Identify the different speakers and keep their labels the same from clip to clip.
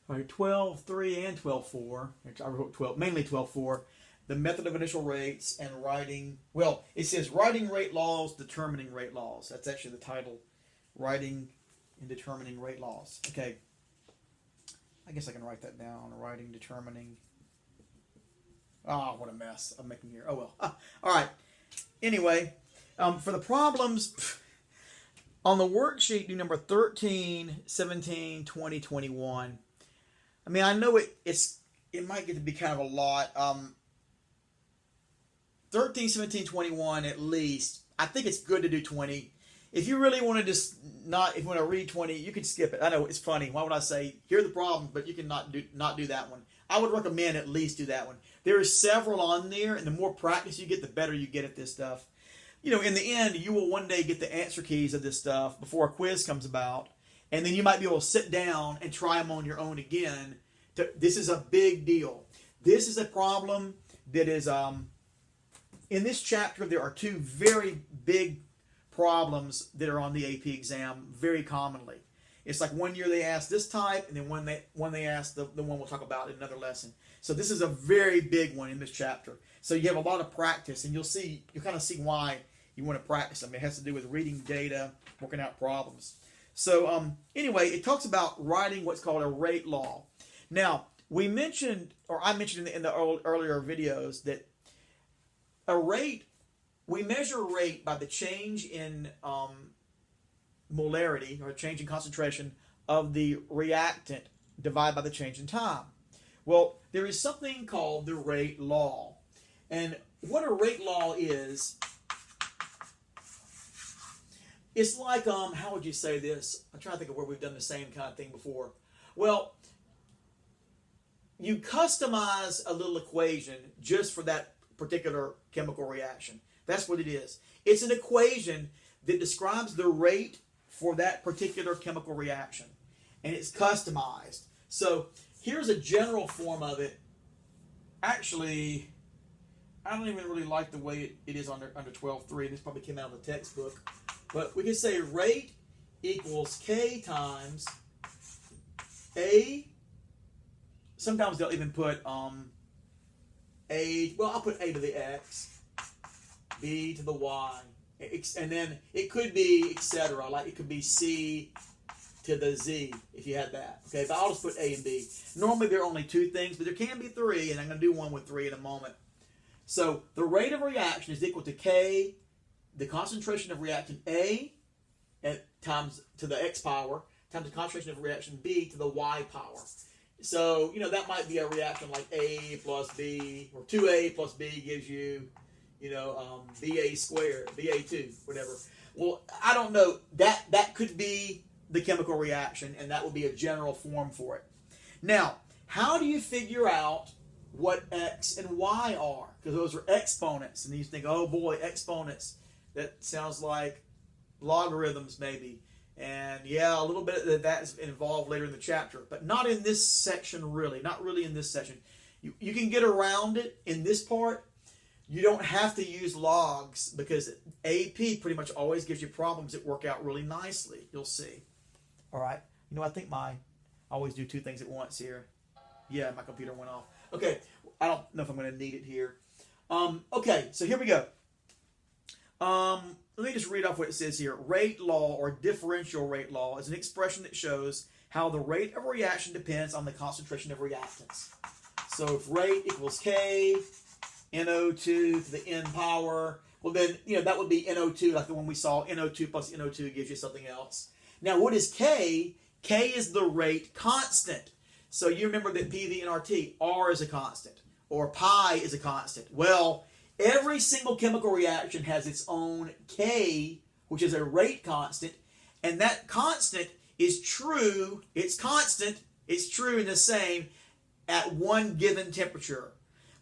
Speaker 1: All right, 12.3 and 12.4. I wrote 12, mainly 12.4. The method of initial rates and writing. Well, it says writing rate laws, determining rate laws. That's actually the title. Writing and determining rate laws. Okay. I guess I can write that down. Writing, determining. Oh, what a mess I'm making here. Oh, well. All right. Anyway, for the problems, on the worksheet, do number 13, 17, 20, 21. I mean, I know it might get to be kind of a lot. 13, 17, 21 at least. I think it's good to do 20. If you really want to if you want to read 20, you can skip it. I know it's funny. Why would I say, here are the problems, but you can not do that one. I would recommend at least do that one. There are several on there, and the more practice you get, the better you get at this stuff. You know, in the end, you will one day get the answer keys of this stuff before a quiz comes about, and then you might be able to sit down and try them on your own again. This is a big deal. This is a problem that is, in this chapter, there are two very big problems that are on the AP exam very commonly. It's like one year they ask this type, and then one they ask the one we'll talk about in another lesson. So this is a very big one in this chapter. So you have a lot of practice, and you'll kind of see why you want to practice them. It has to do with reading data, working out problems. So anyway, it talks about writing what's called a rate law. Now, I mentioned in the earlier videos that a rate, we measure rate by the change in molarity, or change in concentration of the reactant divided by the change in time. Well, there is something called the rate law. And what a rate law is, it's like, how would you say this? I'm trying to think of where we've done the same kind of thing before. Well, you customize a little equation just for that particular chemical reaction. That's what it is. It's an equation that describes the rate for that particular chemical reaction. And it's customized. So here's a general form of it. Actually, I don't even really like the way it is under 12.3. This probably came out of the textbook. But we can say rate equals K times A. Sometimes they'll even put A. Well, I'll put A to the X, B to the Y, and then it could be etc. Like it could be C to the Z if you had that. Okay, but I'll just put A and B. Normally there are only two things, but there can be three, and I'm going to do one with three in a moment. So the rate of reaction is equal to K, the concentration of reactant A, times to the X power, times the concentration of reaction B to the Y power. So, you know, that might be a reaction like A plus B, or 2A plus B gives you, BA squared, BA2, whatever. Well, I don't know. That could be the chemical reaction, and that would be a general form for it. Now, how do you figure out what X and Y are? Because those are exponents, and you think, oh boy, exponents. That sounds like logarithms maybe. And yeah, a little bit of that is involved later in the chapter, but not in this section really, not really in this section. You can get around it in this part. You don't have to use logs because AP pretty much always gives you problems that work out really nicely. You'll see. All right. I think I always do two things at once here. Yeah, my computer went off. Okay, I don't know if I'm going to need it here. Okay, so here we go. Let me just read off what it says here. Rate law, or differential rate law, is an expression that shows how the rate of a reaction depends on the concentration of reactants. So if rate equals K, NO2 to the N power, well then, that would be NO2, like the one we saw. NO2 plus NO2 gives you something else. Now, what is K? K is the rate constant. So you remember that PV and RT, R is a constant, or pi is a constant. Well, every single chemical reaction has its own K, which is a rate constant, and that constant is true. It's constant. It's true and the same at one given temperature.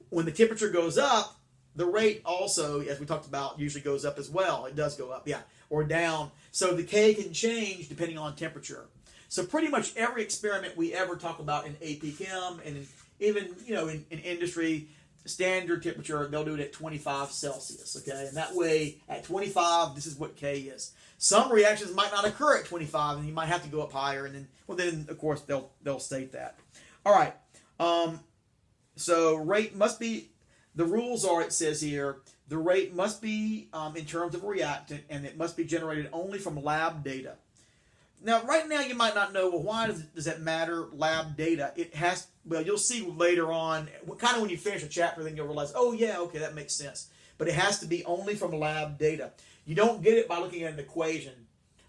Speaker 1: When the temperature goes up, the rate also, as we talked about, usually goes up as well. It does go up, yeah, or down. So the K can change depending on temperature. So pretty much every experiment we ever talk about in AP Chem and even in industry, standard temperature, they'll do it at 25 Celsius, okay? And that way, at 25, this is what K is. Some reactions might not occur at 25, and you might have to go up higher, and then of course, they'll state that. All right, so rate must be, the rules are, it says here, the rate must be in terms of a reactant, and it must be generated only from lab data. Now, right now, you might not know, well, why does that matter, lab data? It has, well, you'll see later on, kind of when you finish a chapter, then you'll realize, oh, yeah, okay, that makes sense. But it has to be only from lab data. You don't get it by looking at an equation,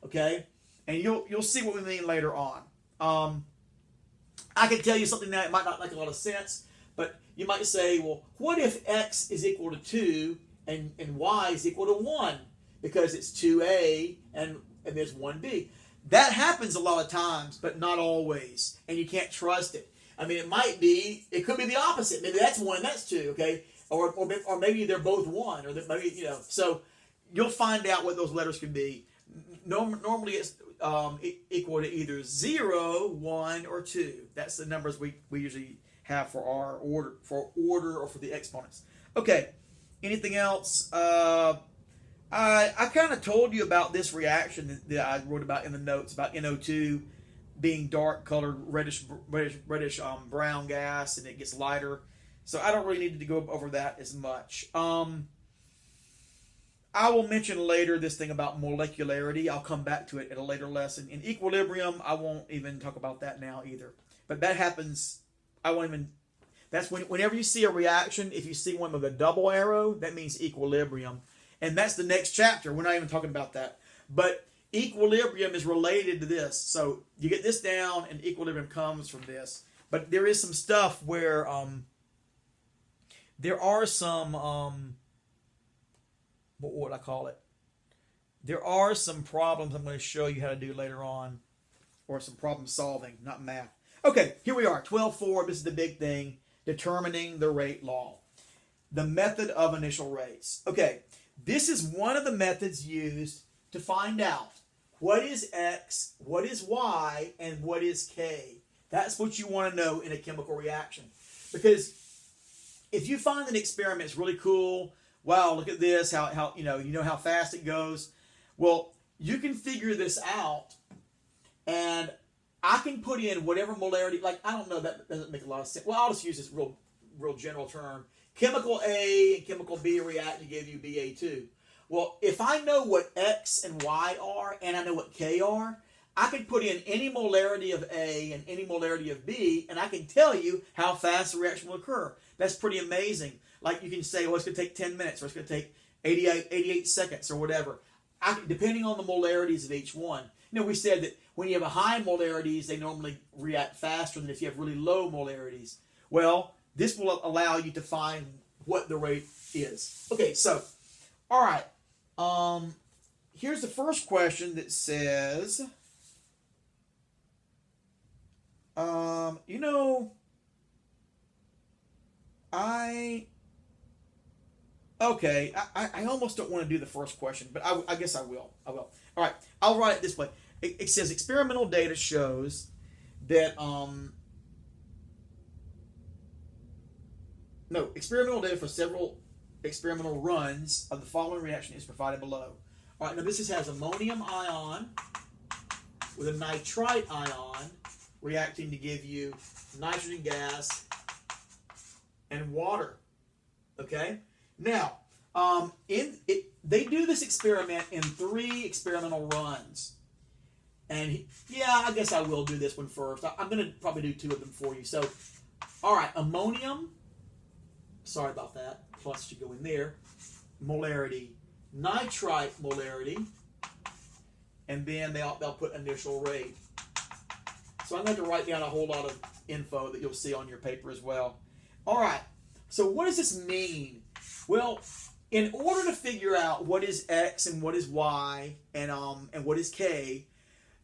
Speaker 1: okay? And you'll see what we mean later on. I can tell you something that might not make a lot of sense, but you might say, well, what if x is equal to 2 and y is equal to 1? Because it's 2a and there's 1b. That happens a lot of times, but not always, and you can't trust it. I mean, it could be the opposite. Maybe that's 1 and that's 2, okay? Or maybe they're both 1, or maybe, so you'll find out what those letters can be. Normally it's equal to either 0, 1, or 2. That's the numbers we usually have for our order, or for the exponents. Okay, anything else? I kind of told you about this reaction that I wrote about in the notes about NO2 being dark colored, reddish brown gas, and it gets lighter. So I don't really need to go over that as much. I will mention later this thing about molecularity. I'll come back to it at a later lesson. In equilibrium, I won't even talk about that now either. But that happens, that's whenever you see a reaction, if you see one with a double arrow, that means equilibrium. And that's the next chapter. We're not even talking about that. But equilibrium is related to this. So you get this down, and equilibrium comes from this. But there is some stuff where there are some, what would I call it? There are some problems I'm going to show you how to do later on. Or some problem solving, not math. Okay, here we are. 12.4. This is the big thing. Determining the rate law. The method of initial rates. Okay. This is one of the methods used to find out what is X, what is Y, and what is K. That's what you want to know in a chemical reaction. Because if you find an experiment is really cool, wow, look at this, how you know how fast it goes. Well, you can figure this out, and I can put in whatever molarity, like, I don't know, that doesn't make a lot of sense. Well, I'll just use this real general term. Chemical A and chemical B react to give you Ba2. Well, if I know what X and Y are, and I know what K are, I can put in any molarity of A and any molarity of B, and I can tell you how fast the reaction will occur. That's pretty amazing. Like, you can say, well, it's going to take 10 minutes, or it's going to take 88 seconds, or whatever, depending on the molarities of each one. We said that when you have a high molarities, they normally react faster than if you have really low molarities. Well, this will allow you to find what the rate is. Okay, so, all right. Here's the first question that says, I almost don't want to do the first question, but I guess I will. All right, I'll write it this way. It says experimental data shows that, experimental data for several experimental runs of the following reaction is provided below. All right, now this has ammonium ion with a nitrite ion reacting to give you nitrogen gas and water. Okay? Now, they do this experiment in 3 experimental runs. And I guess I will do this one first. I'm going to probably do 2 of them for you. So, all right, ammonium, sorry about that, plus should go in there, molarity, nitrite molarity, and then they'll put initial rate. So I'm going to have to write down a whole lot of info that you'll see on your paper as well. All right, so what does this mean? Well, in order to figure out what is X and what is Y and what is K,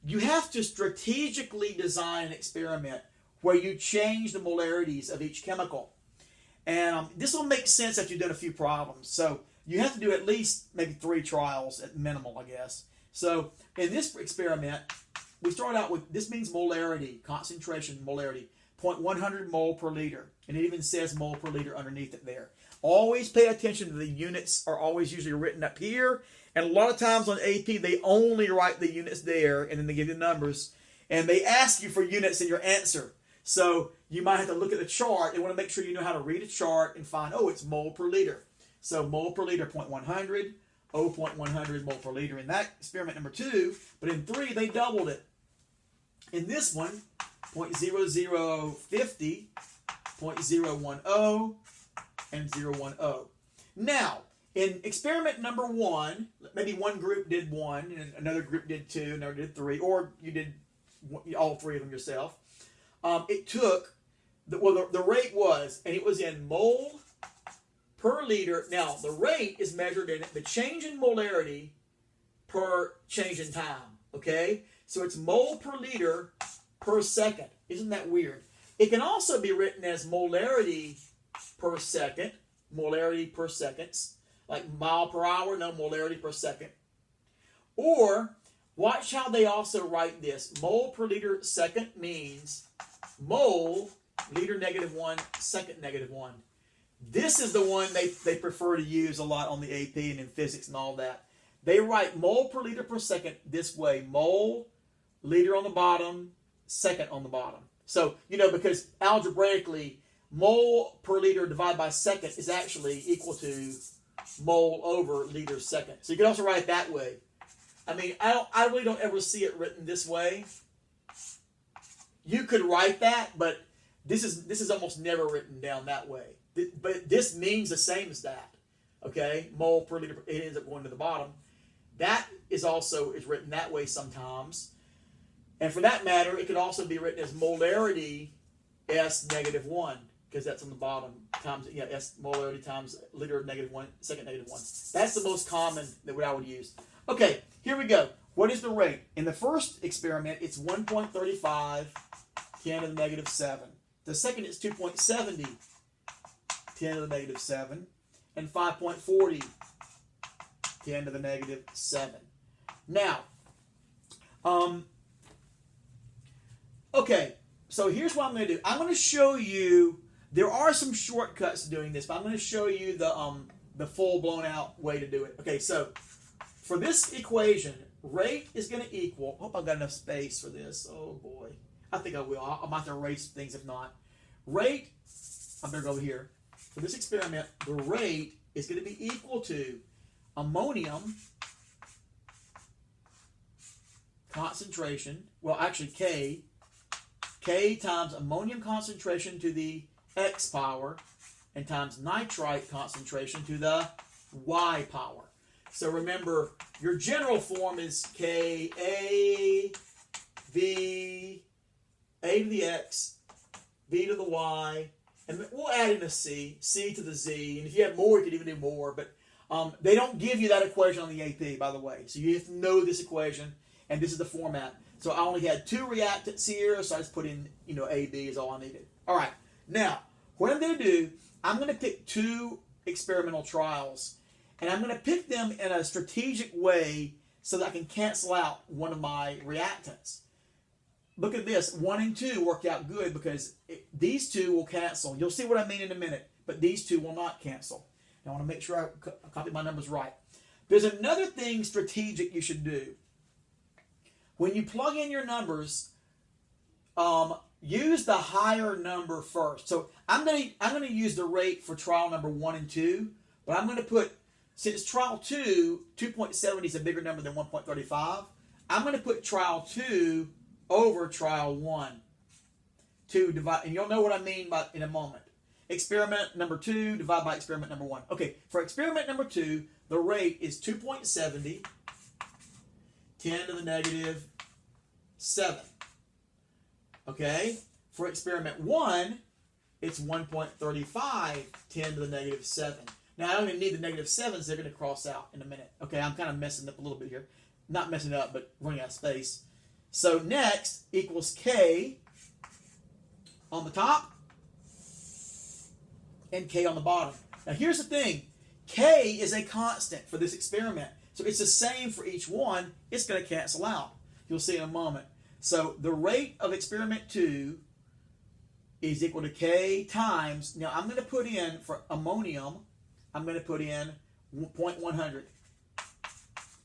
Speaker 1: you have to strategically design an experiment where you change the molarities of each chemical. And this will make sense after you've done a few problems. So you have to do at least maybe 3 trials at minimal, I guess. So in this experiment, we start out with, this means molarity, concentration, molarity. 0.100 mole per liter. And it even says mole per liter underneath it there. Always pay attention to the units are always usually written up here. And a lot of times on AP, they only write the units there, and then they give you numbers. And they ask you for units in your answer. So you might have to look at the chart and want to make sure you know how to read a chart and find, oh, it's mole per liter. So mole per liter, 0.100, 0.100 mole per liter in that experiment number 2. But in 3, they doubled it. In this one, 0.0050, 0.010, and 0.10. Now, in experiment number 1, maybe one group did 1, and another group did 2, another did 3, or you did all 3 of them yourself. It took, the rate was, and it was in mole per liter. Now, the rate is measured in the change in molarity per change in time, okay? So it's mole per liter per second. Isn't that weird? It can also be written as molarity per second, molarity per seconds, like mile per hour, no, molarity per second. Or, watch how they also write this. Mole per liter second means mole, liter -1, second -1. This is the one they prefer to use a lot on the AP and in physics and all that. They write mole per liter per second this way. Mole, liter on the bottom, second on the bottom. So, because algebraically, mole per liter divided by second is actually equal to mole over liter second. So you can also write it that way. I mean, I really don't ever see it written this way. You could write that, but this is almost never written down that way. But this means the same as that. Okay? Mole per liter, it ends up going to the bottom. That is written that way sometimes. And for that matter, it could also be written as molarity S -1, because that's on the bottom, times, S molarity times liter -1, second -1. That's the most common that I would use. Okay, here we go. What is the rate? In the first experiment, it's 1.35, 10 to the -7. The second is 2.70, 10 to the -7. And 5.40, 10 to the -7. Now, okay, so here's what I'm going to do. I'm going to show you, there are some shortcuts to doing this, but I'm going to show you the full blown out way to do it. Okay, so for this equation, rate is going to equal, I hope I've got enough space for this. Oh boy, I think I will. I might have to erase things if not. Rate, I'm going to go over here. For this experiment, the rate is going to be equal to ammonium concentration, well actually K times ammonium concentration to the X power and times nitrite concentration to the Y power. So remember, your general form is K, A, V, A to the X, V to the Y, and we'll add in a C, C to the Z, and if you have more, you could even do more, but they don't give you that equation on the AP, by the way. So you have to know this equation, and this is the format. So I only had 2 reactants here, so I just put in, AB is all I needed. All right, now, what I'm going to do, I'm going to pick 2 experimental trials, and I'm going to pick them in a strategic way so that I can cancel out one of my reactants. Look at this, 1 and 2 work out good because these 2 will cancel. You'll see what I mean in a minute, but these 2 will not cancel. I want to make sure I copy my numbers right. There's another thing strategic you should do. When you plug in your numbers, use the higher number first. So I'm going to use the rate for trial number 1 and 2, but I'm going to put, since trial 2, 2.70 is a bigger number than 1.35, I'm going to put trial 2 over trial 1 to divide, and you'll know what I mean by in a moment. Experiment number 2 divided by experiment number 1. Okay, for experiment number 2, the rate is 2.70, 10 to the -7. Okay, for experiment 1, it's 1.35, 10 to the -7. Now, I don't even need the -7s, they're going to cross out in a minute. Okay, I'm kind of messing up a little bit here. Not messing up, but running out of space. So next equals K on the top and K on the bottom. Now here's the thing. K is a constant for this experiment. So it's the same for each one. It's going to cancel out. You'll see in a moment. So the rate of experiment 2 is equal to K times, now I'm going to put in, for ammonium, I'm going to put in 0.100.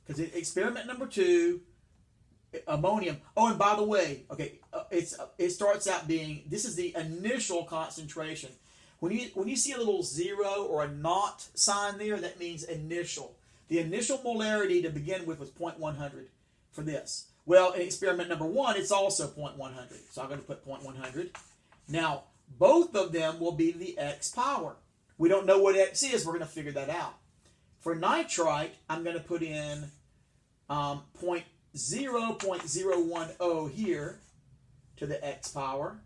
Speaker 1: Because experiment number 2, ammonium. Oh, and by the way, okay, it starts out being, this is the initial concentration. When you see a little 0 or a naught sign there, that means initial. The initial molarity to begin with was 0.100 for this. Well, in experiment number 1, it's also 0.100. So I'm going to put 0.100. Now, both of them will be the X power. We don't know what X is. We're going to figure that out. For nitrite, I'm going to put in 0.010 here to the X power.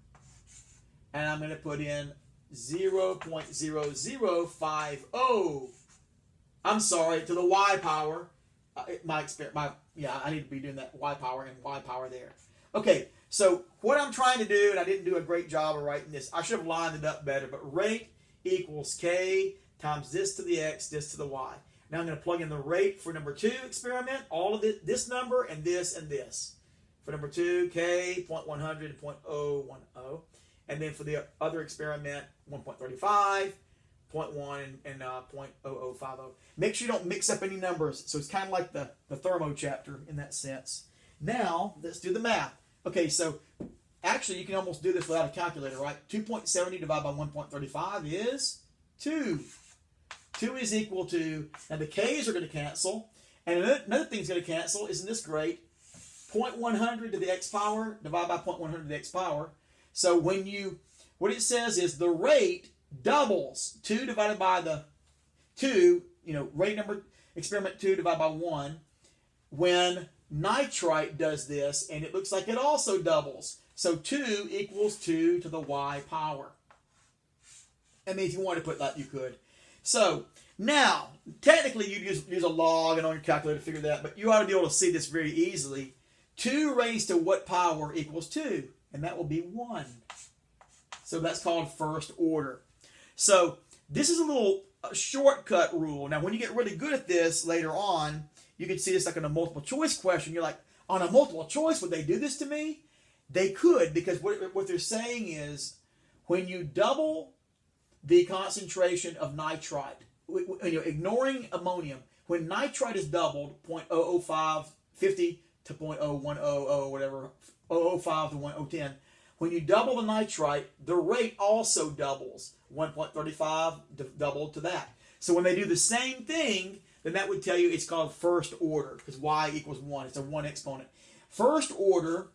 Speaker 1: And I'm going to put in 0.0050. I'm sorry, to the Y power. I need to be doing that Y power and Y power there. Okay, so what I'm trying to do, and I didn't do a great job of writing this. I should have lined it up better, but rate equals K times this to the X, this to the Y. Now I'm going to plug in the rate for number 2 experiment, all of it, this number and this and this. For number 2, K, 0.100, 0.010. And then for the other experiment, 1.35, 0.1, and 0.0050. Make sure you don't mix up any numbers. So it's kind of like the thermo chapter in that sense. Now, let's do the math. Okay, so actually you can almost do this without a calculator, right? 2.70 divided by 1.35 is 2. 2 is equal to, now the K's are going to cancel. And another thing's going to cancel, isn't this great? 0.100 to the X power divided by 0.100 to the X power. So what it says is the rate doubles. 2 divided by the 2, rate number, experiment 2 divided by 1, when nitrite does this, and it looks like it also doubles. So 2 equals 2 to the Y power. I mean, if you wanted to put that, you could. So now, technically, you'd use a log and on your calculator to figure that, but you ought to be able to see this very easily. 2 raised to what power equals 2? And that will be 1. So that's called first order. So this is a little shortcut rule. Now, when you get really good at this later on, you can see this like in a multiple choice question. You're like, on a multiple choice, would they do this to me? They could, because what they're saying is when you double the concentration of nitrite, ignoring ammonium, when nitrite is doubled, 0.00550 to 0.0100, whatever, 005 to 1.010, when you double the nitrite, the rate also doubles. 1.35 doubled to that. So when they do the same thing, then that would tell you it's called first order, because Y equals 1. It's a 1 exponent. First order,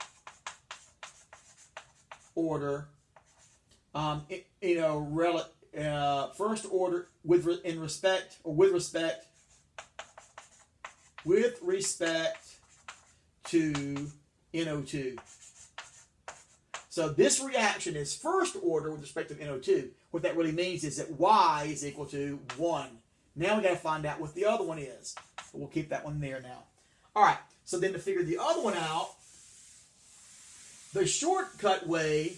Speaker 1: first order with respect to NO2. So this reaction is first order with respect to NO2. What that really means is that Y is equal to 1. Now we got to find out what the other one is. But we'll keep that one there now. All right, so then to figure the other one out, the shortcut way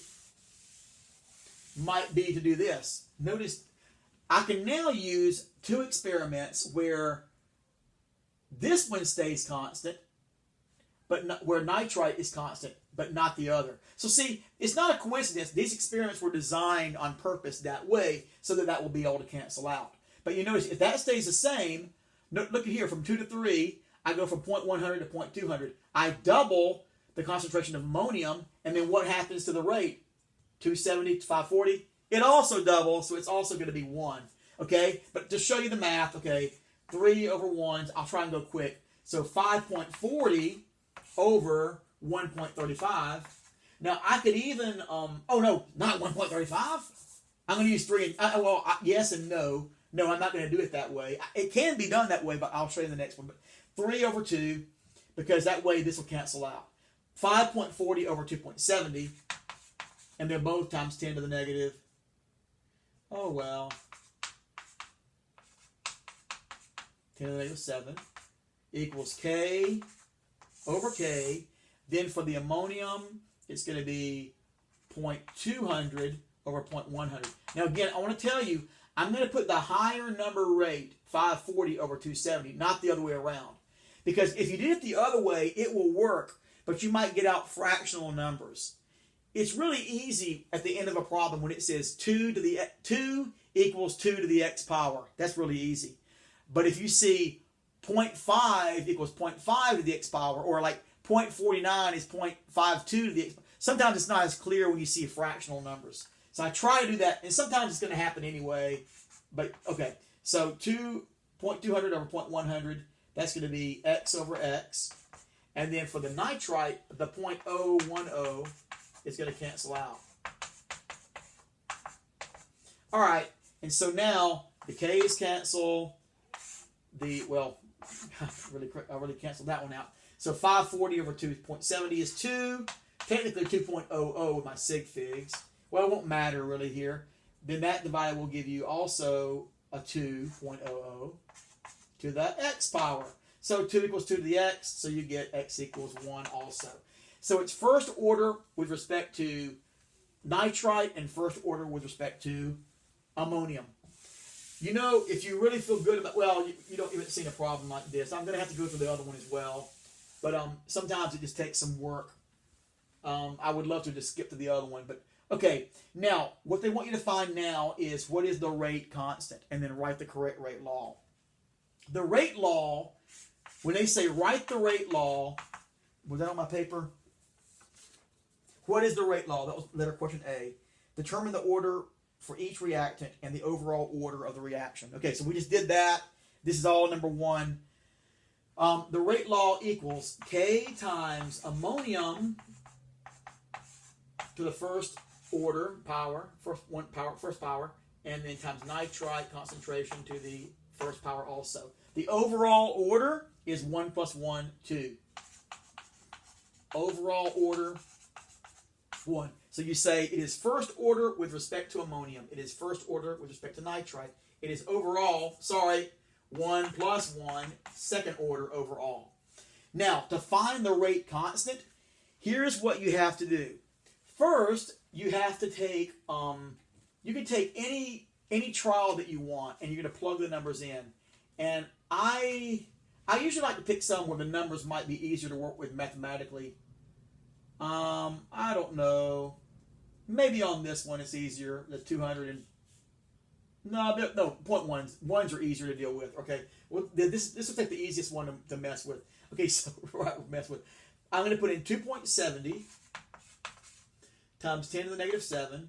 Speaker 1: might be to do this. Notice I can now use 2 experiments where this one stays constant, but where nitrite is constant, but not the other. So see, it's not a coincidence. These experiments were designed on purpose that way so that will be able to cancel out. But you notice, if that stays the same, look at here, from 2 to 3, I go from 0.100 to 0.200. I double the concentration of ammonium, and then what happens to the rate? 270 to 540? It also doubles, so it's also going to be 1. Okay? But to show you the math, okay, 3 over 1, I'll try and go quick. So 5.40 over 1.35. Now, I could even, oh no, not 1.35. I'm going to use 3, yes and no. No, I'm not going to do it that way. It can be done that way, but I'll show you the next one. But 3 over 2, because that way this will cancel out. 5.40 over 2.70, and they're both times 10 to the negative. Oh, well. 10 to the negative 7 equals K over K. Then for the ammonium, it's going to be 0.200 over 0.100. Now, again, I want to tell you, I'm going to put the higher number rate, 540 over 270, not the other way around. Because if you did it the other way, it will work, but you might get out fractional numbers. it's really easy at the end of a problem when it says 2 equals 2 to the x power. That's really easy. But if you see 0.5 equals 0.5 to the x power, or like 0.49 is 0.52 to the x power, sometimes it's not as clear when you see fractional numbers. So I try to do that, and sometimes it's going to happen anyway. But okay, so 2.200 over 0.100, that's going to be x over x. And then for the nitrite, the 0.010 is going to cancel out. All right, and so now the k's cancel. I really canceled that one out. So 540 over 2.70 is 2. Technically 2.00 with my sig figs. Well, it won't matter really here. Then that divided will give you also a 2.00 to the x power. So 2 equals 2 to the x, so you get x equals 1 also. So it's first order with respect to nitrite and first order with respect to ammonium. You know, if you really feel good about, well, you don't even see a problem like this. I'm going to have to go through the other one as well. But sometimes it just takes some work. I would love to just skip to the other one. But okay, now, what they want you to find now is what is the rate constant, and then write the correct rate law. The rate law, when they say write the rate law, was that on my paper? What is the rate law? That was letter question A. Determine the order for each reactant and the overall order of the reaction. Okay, so we just did that. This is all number 1. The rate law equals K times ammonium to the first order power, first power, and then times nitrite concentration to the first power also. The overall order is 1 plus 1, 2. Overall order, 1. So you say it is first order with respect to ammonium. It is first order with respect to nitrite. It is overall, 1 plus 1, second order overall. Now, to find the rate constant, here's what you have to do. First, you have to take, you can take any trial that you want, and you're going to plug the numbers in. And I usually like to pick some where the numbers might be easier to work with mathematically. I don't know. Maybe on this one it's easier. The 200 and no, 0.1s. Ones are easier to deal with. Okay, well, this will take the easiest one to mess with. Okay, so mess with. I'm going to put in 2.70 times 10 to the negative 7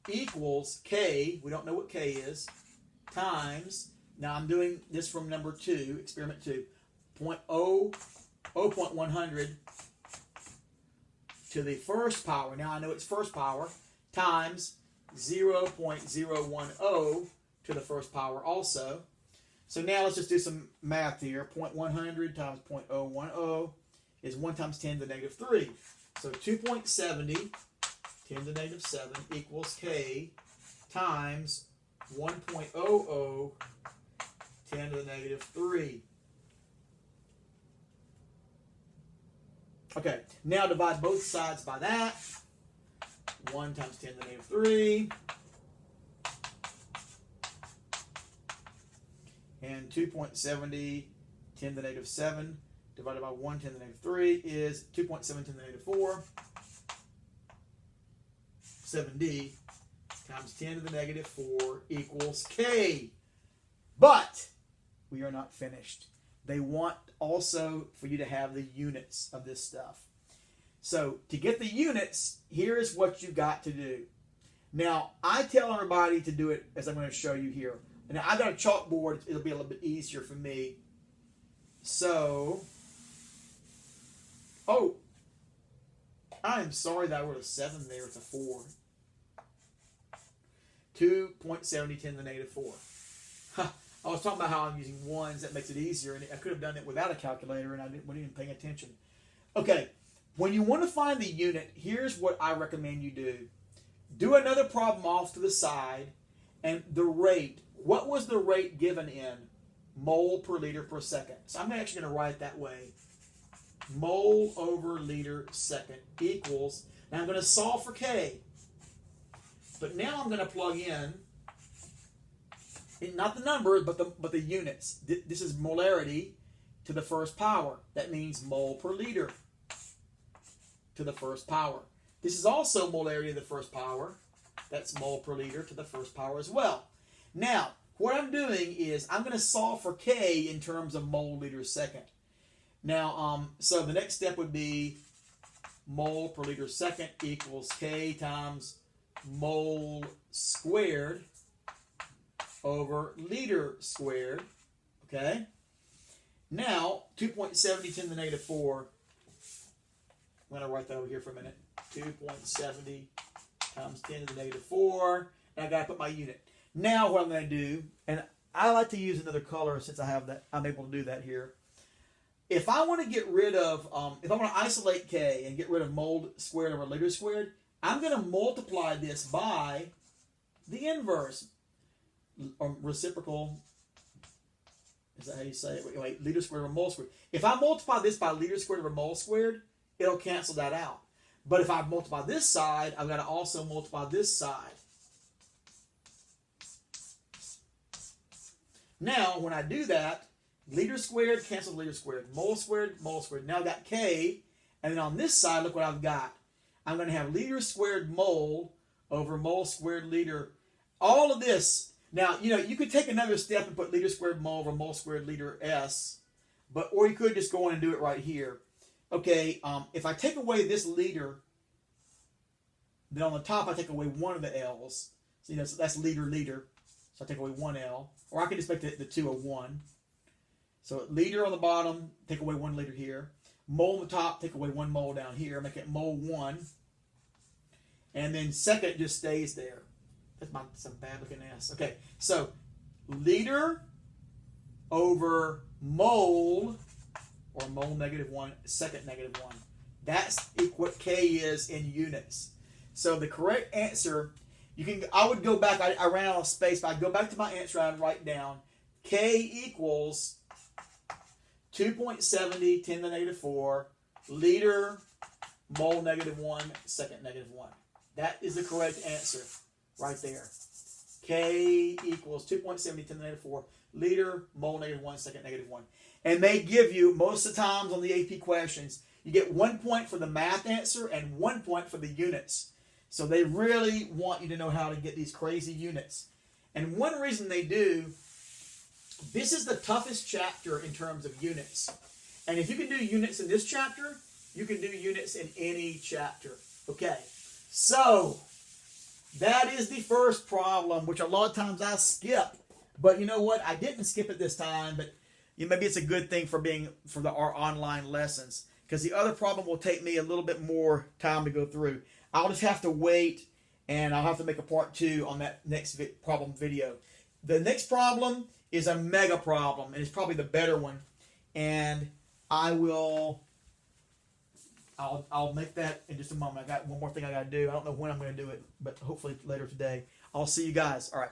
Speaker 1: equals K. We don't know what K is. Times. Now I'm doing this from number 2, experiment 2. 0.100 to the first power. Now I know it's first power times 0.010 to the first power also. So now let's just do some math here. 0.100 times 0.010 is 1 times 10 to the negative 3. So 2.70 10 to the negative 7 equals K times 1.00 10 to the negative 3. Okay, now divide both sides by that. 1 times 10 to the negative 3. And 2.70 10 to the negative 7 divided by 1 10 to the negative 3 is 2.7 10 to the negative 4. 7D times 10 to the negative 4 equals K. But we are not finished. They want also for you to have the units of this stuff. So to get the units, here is what you've got to do. Now, I tell everybody to do it as I'm going to show you here. And I've got a chalkboard. It'll be a little bit easier for me. So, I am sorry that I wrote a 7 there. It's a 4. 2.70 10 to the negative 4. I was talking about how I'm using ones. That makes it easier. And I could have done it without a calculator, and I wasn't even paying attention. Okay, when you want to find the unit, here's what I recommend you do. Do another problem off to the side, and the rate. What was the rate given in mole per liter per second? So I'm actually going to write it that way. Mole over liter second equals, now I'm going to solve for K. But now I'm going to plug in, not the numbers, but the units. This is molarity to the first power. That means mole per liter. to the first power. This is also molarity to the first power. That's mole per liter to the first power as well. Now, what I'm doing is I'm going to solve for K in terms of mole liters second. Now, so the next step would be mole per liter second equals K times mole squared over liter squared. Okay? Now, 2.70 10 to the negative 4. I'm going to write that over here for a minute. 2.70 times 10 to the negative 4. And I got to put my unit. Now what I'm going to do, and I like to use another color since I have that, I'm able to do that here. If I want to get rid of, if I want to isolate K and get rid of mole squared over liter squared, I'm going to multiply this by the inverse, or reciprocal. Is that how you say it? Wait, liter squared over mole squared. If I multiply this by liter squared over mole squared, it'll cancel that out. But if I multiply this side, I've got to also multiply this side. Now, when I do that, liter squared cancels liter squared. Mole squared, mole squared. Now I've got K. And then on this side, look what I've got. I'm going to have liter squared mole over mole squared liter. All of this. Now, you know, you could take another step and put liter squared mole over mole squared liter S. Or you could just go on and do it right here. Okay, if I take away this liter, then on the top I take away one of the L's. So, you know, so that's liter. So I take away one L. Or I can just make the two a 1. So liter on the bottom, take away 1 liter here. Mole on the top, take away 1 mole down here. Make it mole 1. And then second just stays there. That's some bad looking S. Okay, so liter over mole, or mole negative 1, second negative 1. That's what K is in units. So the correct answer, I would go back, I ran out of space, but I'd go back to my answer and I'd write down K equals 2.70 10 to the negative 4 liter mole negative 1 second negative 1. That is the correct answer right there. K equals 2.70 10 to the negative 4 liter mole negative 1 second negative 1. And they give you, most of the times on the AP questions, you get 1 point for the math answer and 1 point for the units. So they really want you to know how to get these crazy units. And one reason they do, this is the toughest chapter in terms of units. And if you can do units in this chapter, you can do units in any chapter. Okay, so that is the first problem, which a lot of times I skip. But you know what? I didn't skip it this time, but maybe it's a good thing for our online lessons, because the other problem will take me a little bit more time to go through. I'll just have to wait, and I'll have to make a part 2 on that next problem video. The next problem is a mega problem, and it's probably the better one. And I'll make that in just a moment. I got one more thing I got to do. I don't know when I'm going to do it, but hopefully later today. I'll see you guys. All right.